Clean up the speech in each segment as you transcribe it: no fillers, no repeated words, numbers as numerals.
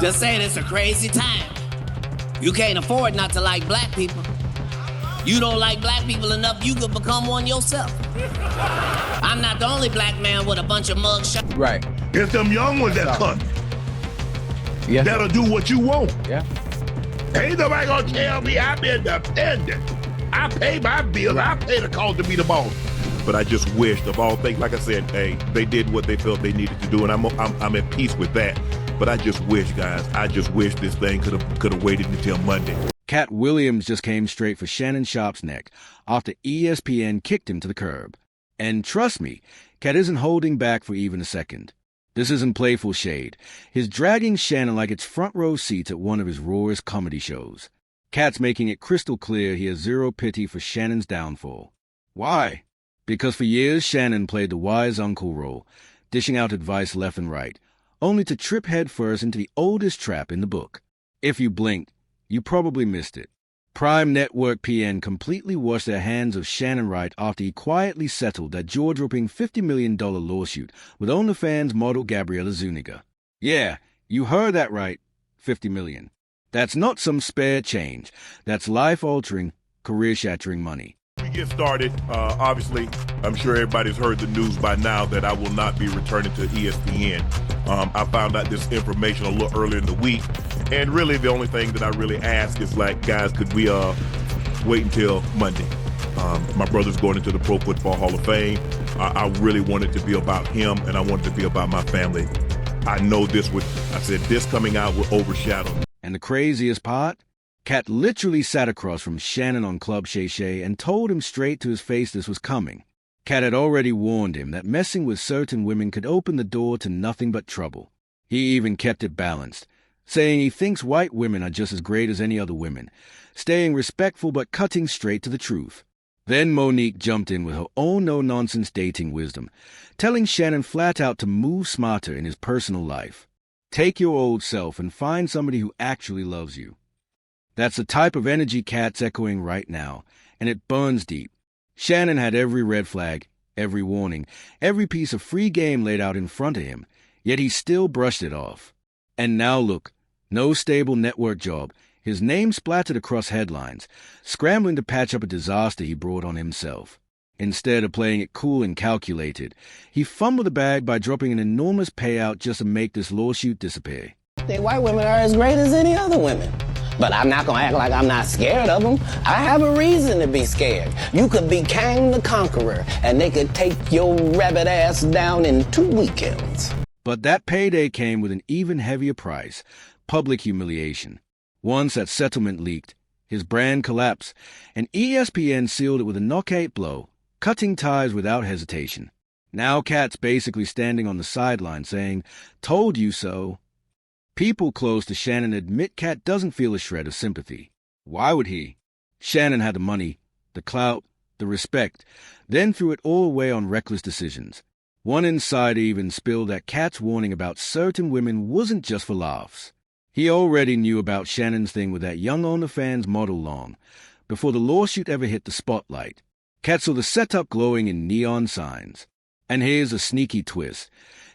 Just saying, it's a crazy time. You can't afford not to like black people. You don't like black people enough, you could become one yourself. I'm not the only black man with a bunch of mug shots. Right. It's them young ones that come. Yeah. That'll do what you want. Yeah. Ain't nobody gonna tell me I'm independent. I pay my bills. I pay the cost to be the boss. But I just wished, of all things, like I said, hey, they did what they felt they needed to do, and I'm at peace with that. But I just wish, guys, this thing could have waited until Monday. Katt Williams just came straight for Shannon Sharpe's neck after ESPN kicked him to the curb. And trust me, Katt isn't holding back for even a second. This isn't playful shade. He's dragging Shannon like it's front row seats at one of his rawest comedy shows. Katt's making it crystal clear he has zero pity for Shannon's downfall. Why? Because for years Shannon played the wise uncle role, dishing out advice left and right, only to trip headfirst into the oldest trap in the book. If you blinked, you probably missed it. Prime Network PN completely washed their hands of Shannon right after he quietly settled that jaw-dropping $50 million lawsuit with OnlyFans model Gabriella Zuniga. Yeah, you heard that right, $50 million. That's not some spare change. That's life-altering, career-shattering money. We get started. Obviously, I'm sure everybody's heard the news by now that I will not be returning to ESPN. I found out this information a little earlier in the week, and really the only thing that I really ask is, like, guys, could we wait until Monday? My brother's going into the Pro Football Hall of Fame. I really wanted to be about him, and I wanted to be about my family. I know this coming out would overshadow me. And the craziest part? Katt literally sat across from Shannon on Club Shay Shay and told him straight to his face this was coming. Katt had already warned him that messing with certain women could open the door to nothing but trouble. He even kept it balanced, saying he thinks white women are just as great as any other women, staying respectful but cutting straight to the truth. Then Monique jumped in with her own no-nonsense dating wisdom, telling Shannon flat out to move smarter in his personal life. Take your old self and find somebody who actually loves you. That's the type of energy Katt's echoing right now, and it burns deep. Shannon had every red flag, every warning, every piece of free game laid out in front of him, yet he still brushed it off. And now look, no stable network job, his name splattered across headlines, scrambling to patch up a disaster he brought on himself. Instead of playing it cool and calculated, he fumbled the bag by dropping an enormous payout just to make this lawsuit disappear. I think white women are as great as any other women. But I'm not gonna act like I'm not scared of them. I have a reason to be scared. You could be Kang the Conqueror, and they could take your rabbit ass down in 2 weekends. But that payday came with an even heavier price, public humiliation. Once that settlement leaked, his brand collapsed, and ESPN sealed it with a knockout blow, cutting ties without hesitation. Now Katt's basically standing on the sideline saying, "Told you so." People close to Shannon admit Katt doesn't feel a shred of sympathy. Why would he? Shannon had the money, the clout, the respect, then threw it all away on reckless decisions. One insider even spilled that Katt's warning about certain women wasn't just for laughs. He already knew about Shannon's thing with that young OnlyFans model long before the lawsuit ever hit the spotlight. Katt saw the setup glowing in neon signs. And here's a sneaky twist.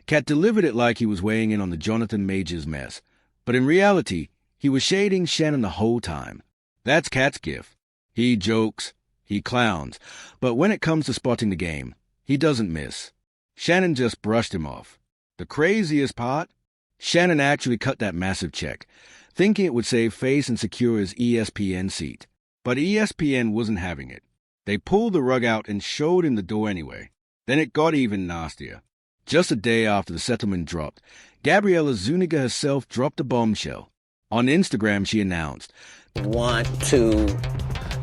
Katt delivered it like he was weighing in on the Jonathan Majors mess, but in reality, he was shading Shannon the whole time. That's Katt's gift. He jokes, he clowns, but when it comes to spotting the game, he doesn't miss. Shannon just brushed him off. The craziest part? Shannon actually cut that massive check, thinking it would save face and secure his ESPN seat. But ESPN wasn't having it. They pulled the rug out and showed him the door anyway. Then it got even nastier. Just a day after the settlement dropped, Gabriella Zuniga herself dropped a bombshell. On Instagram, she announced, Want to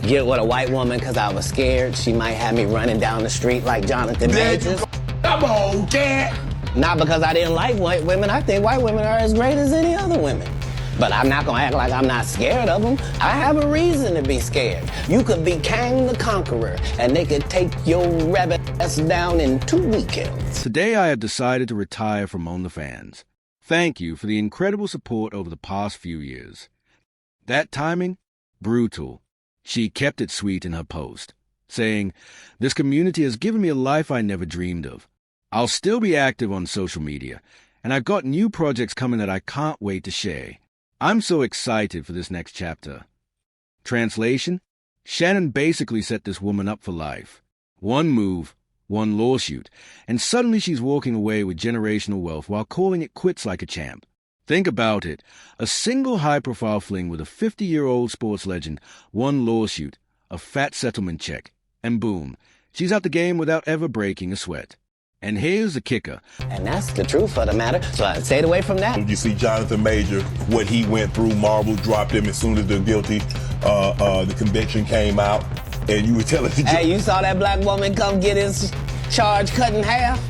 get with a white woman because I was scared she might have me running down the street like Jonathan Majors. Come on, Katt. Not because I didn't like white women. I think white women are as great as any other women. But I'm not gonna act like I'm not scared of them. I have a reason to be scared. You could be Kang the Conqueror, and they could take your rabbit ass down in 2 weekends. Today I have decided to retire from OnlyFans. Thank you for the incredible support over the past few years. That timing? Brutal. She kept it sweet in her post, saying, "This community has given me a life I never dreamed of. I'll still be active on social media, and I've got new projects coming that I can't wait to share. I'm so excited for this next chapter. Translation? Shannon basically set this woman up for life. One move, one lawsuit, and suddenly she's walking away with generational wealth while calling it quits like a champ. Think about it. A single high-profile fling with a 50-year-old sports legend, one lawsuit, a fat settlement check, and boom, she's out the game without ever breaking a sweat. And here's the kicker. And that's the truth of the matter, so I stayed away from that. You see Jonathan Major, what he went through, Marvel dropped him as soon as the conviction came out, and you were telling the Hey, you saw that black woman come get his charge cut in half?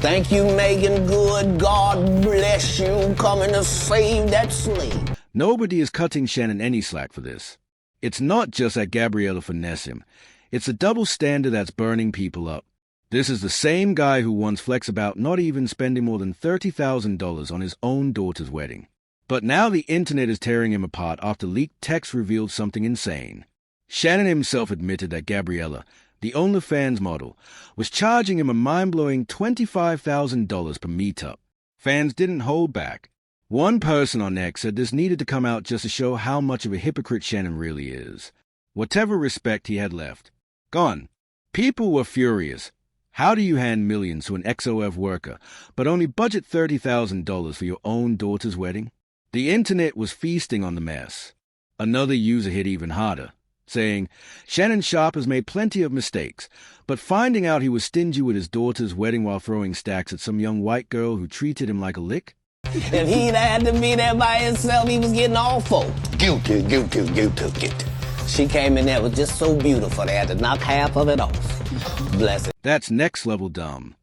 Thank you, Megan Good. God bless you, coming to save that slave. Nobody is cutting Shannon any slack for this. It's not just that Gabriella finessed him. It's a double standard that's burning people up. This is the same guy who once flexed about not even spending more than $30,000 on his own daughter's wedding. But now the internet is tearing him apart after leaked text revealed something insane. Shannon himself admitted that Gabriella, the OnlyFans model, was charging him a mind-blowing $25,000 per meetup. Fans didn't hold back. One person on X said this needed to come out just to show how much of a hypocrite Shannon really is. Whatever respect he had left, gone. People were furious. How do you hand millions to an XOF worker, but only budget $30,000 for your own daughter's wedding? The internet was feasting on the mess. Another user hit even harder, saying, Shannon Sharpe has made plenty of mistakes, but finding out he was stingy with his daughter's wedding while throwing stacks at some young white girl who treated him like a lick? If he'd had to be there by himself, he was getting all four. Guilty, guilty, guilty, guilty. She came in there, was just so beautiful, they had to knock half of it off. Bless it. That's next level dumb.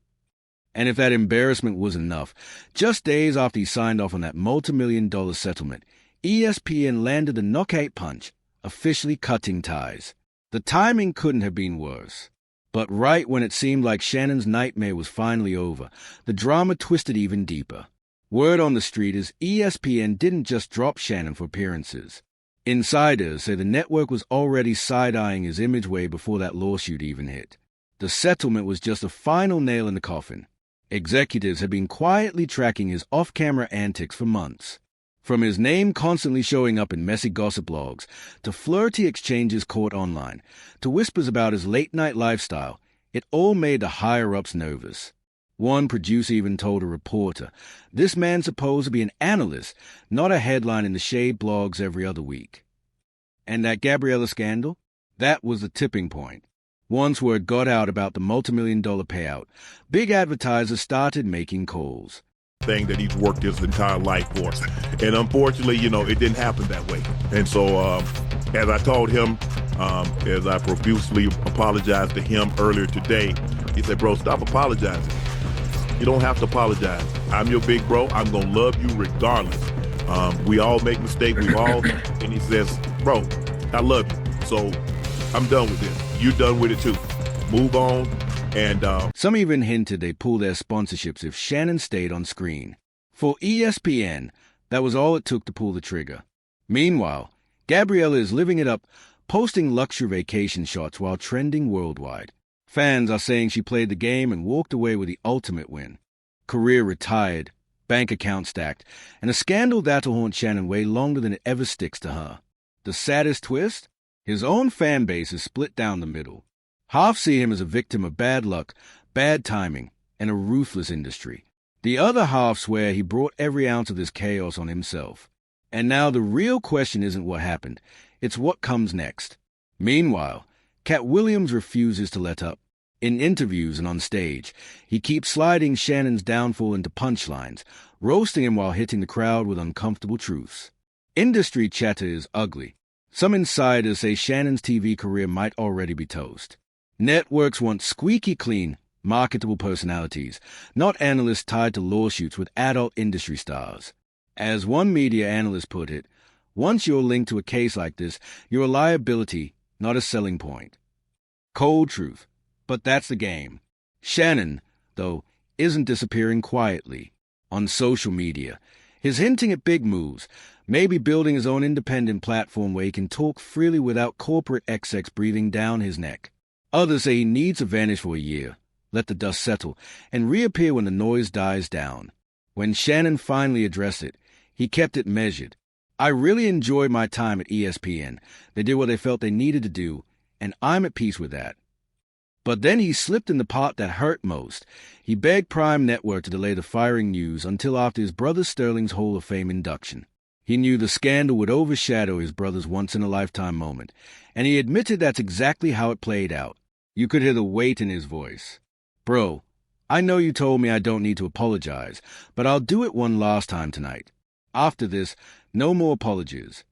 And if that embarrassment was enough, just days after he signed off on that multi-million-dollar settlement, ESPN landed the knockout punch, officially cutting ties. The timing couldn't have been worse. But right when it seemed like Shannon's nightmare was finally over, the drama twisted even deeper. Word on the street is ESPN didn't just drop Shannon for appearances. Insiders say the network was already side-eyeing his image way before that lawsuit even hit. The settlement was just a final nail in the coffin. Executives had been quietly tracking his off-camera antics for months. From his name constantly showing up in messy gossip blogs, to flirty exchanges caught online, to whispers about his late-night lifestyle, it all made the higher-ups nervous. One producer even told a reporter, this man's supposed to be an analyst, not a headline in the Shade blogs every other week. And that Gabriella scandal? That was the tipping point. Once word got out about the multi-million-dollar payout, big advertisers started making calls. Thing that he's worked his entire life for. And unfortunately, it didn't happen that way. And so, as I told him, as I profusely apologized to him earlier today, he said, bro, stop apologizing. You don't have to apologize. I'm your big bro. I'm going to love you regardless. We all make mistakes. And he says, bro, I love you. So I'm done with this. You're done with it too. Move on. And some even hinted they'd pull their sponsorships if Shannon stayed on screen. For ESPN, that was all it took to pull the trigger. Meanwhile, Gabriella is living it up, posting luxury vacation shots while trending worldwide. Fans are saying she played the game and walked away with the ultimate win. Career retired, bank account stacked, and a scandal that'll haunt Shannon way longer than it ever sticks to her. The saddest twist? His own fan base is split down the middle. Half see him as a victim of bad luck, bad timing, and a ruthless industry. The other half swear he brought every ounce of this chaos on himself. And now the real question isn't what happened, it's what comes next. Meanwhile, Katt Williams refuses to let up. In interviews and on stage, he keeps sliding Shannon's downfall into punchlines, roasting him while hitting the crowd with uncomfortable truths. Industry chatter is ugly. Some insiders say Shannon's TV career might already be toast. Networks want squeaky clean, marketable personalities, not analysts tied to lawsuits with adult industry stars. As one media analyst put it, once you're linked to a case like this, you're a liability, not a selling point. Cold truth, but that's the game. Shannon, though, isn't disappearing quietly. On social media, he's hinting at big moves, maybe building his own independent platform where he can talk freely without corporate execs breathing down his neck. Others say he needs to vanish for a year, let the dust settle, and reappear when the noise dies down. When Shannon finally addressed it, he kept it measured. I really enjoyed my time at ESPN. They did what they felt they needed to do, and I'm at peace with that. But then he slipped in the part that hurt most. He begged Prime Network to delay the firing news until after his brother Sterling's Hall of Fame induction. He knew the scandal would overshadow his brother's once-in-a-lifetime moment, and he admitted that's exactly how it played out. You could hear the weight in his voice. Bro, I know you told me I don't need to apologize, but I'll do it one last time tonight. After this, no more apologies.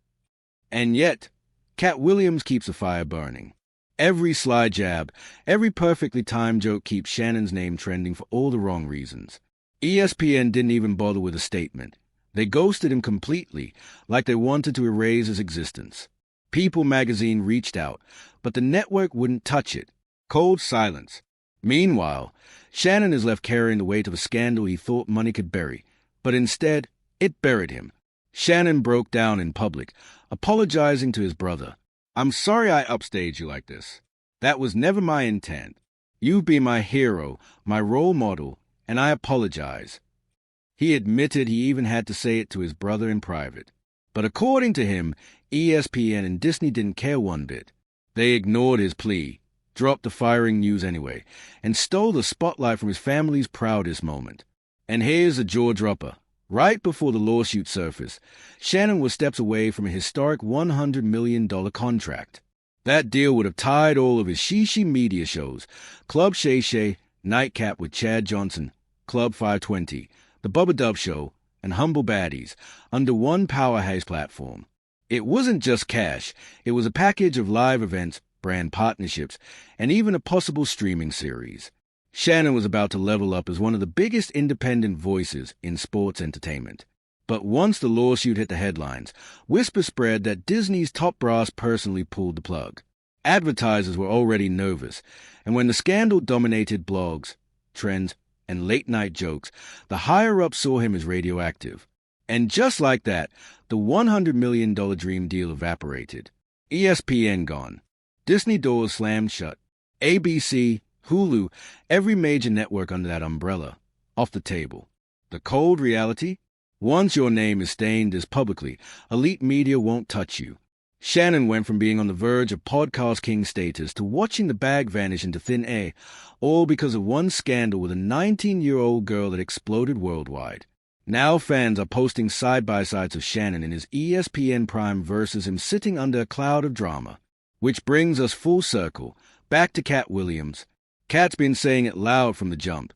And yet, Katt Williams keeps the fire burning. Every sly jab, every perfectly timed joke keeps Shannon's name trending for all the wrong reasons. ESPN didn't even bother with a statement. They ghosted him completely, like they wanted to erase his existence. People magazine reached out, but the network wouldn't touch it. Cold silence. Meanwhile, Shannon is left carrying the weight of a scandal he thought money could bury, but instead, it buried him. Shannon broke down in public, apologizing to his brother. I'm sorry I upstaged you like this. That was never my intent. You've been my hero, my role model, and I apologize. He admitted he even had to say it to his brother in private. But according to him, ESPN and Disney didn't care one bit. They ignored his plea, dropped the firing news anyway, and stole the spotlight from his family's proudest moment. And here's the jaw-dropper. Right before the lawsuit surfaced, Shannon was steps away from a historic $100 million contract. That deal would have tied all of his Shishi media shows, Club Shay Shay, Nightcap with Chad Johnson, Club 520, The Bubba Dub Show, and Humble Baddies, under one powerhouse platform. It wasn't just cash, it was a package of live events, brand partnerships, and even a possible streaming series. Shannon was about to level up as one of the biggest independent voices in sports entertainment. But once the lawsuit hit the headlines, whispers spread that Disney's top brass personally pulled the plug. Advertisers were already nervous, and when the scandal dominated blogs, trends, and late-night jokes, the higher-ups saw him as radioactive. And just like that, the $100 million dream deal evaporated. ESPN gone. Disney doors slammed shut. ABC, Hulu, every major network under that umbrella, off the table. The cold reality? Once your name is stained this publicly, elite media won't touch you. Shannon went from being on the verge of podcast king status to watching the bag vanish into thin air, all because of one scandal with a 19-year-old girl that exploded worldwide. Now fans are posting side-by-sides of Shannon in his ESPN Prime versus him sitting under a cloud of drama. Which brings us full circle, back to Katt Williams. Katt's been saying it loud from the jump.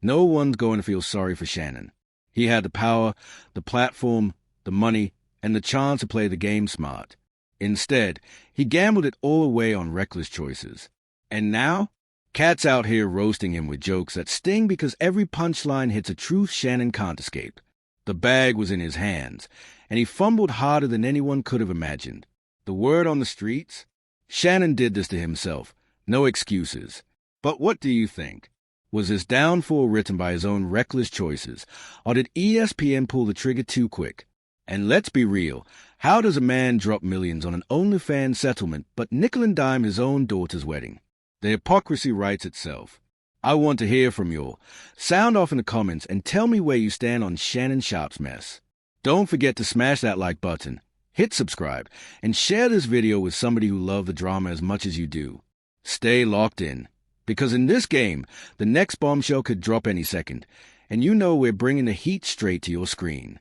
No one's going to feel sorry for Shannon. He had the power, the platform, the money, and the chance to play the game smart. Instead, he gambled it all away on reckless choices. And now, Katt's out here roasting him with jokes that sting because every punchline hits a truth Shannon can't escape. The bag was in his hands, and he fumbled harder than anyone could have imagined. The word on the streets? Shannon did this to himself. No excuses. But what do you think? Was his downfall written by his own reckless choices, or did ESPN pull the trigger too quick? And let's be real, how does a man drop millions on an OnlyFans settlement but nickel and dime his own daughter's wedding? The hypocrisy writes itself. I want to hear from you all. Sound off in the comments and tell me where you stand on Shannon Sharpe's mess. Don't forget to smash that like button, hit subscribe, and share this video with somebody who loves the drama as much as you do. Stay locked in, because in this game, the next bombshell could drop any second, and you know we're bringing the heat straight to your screen.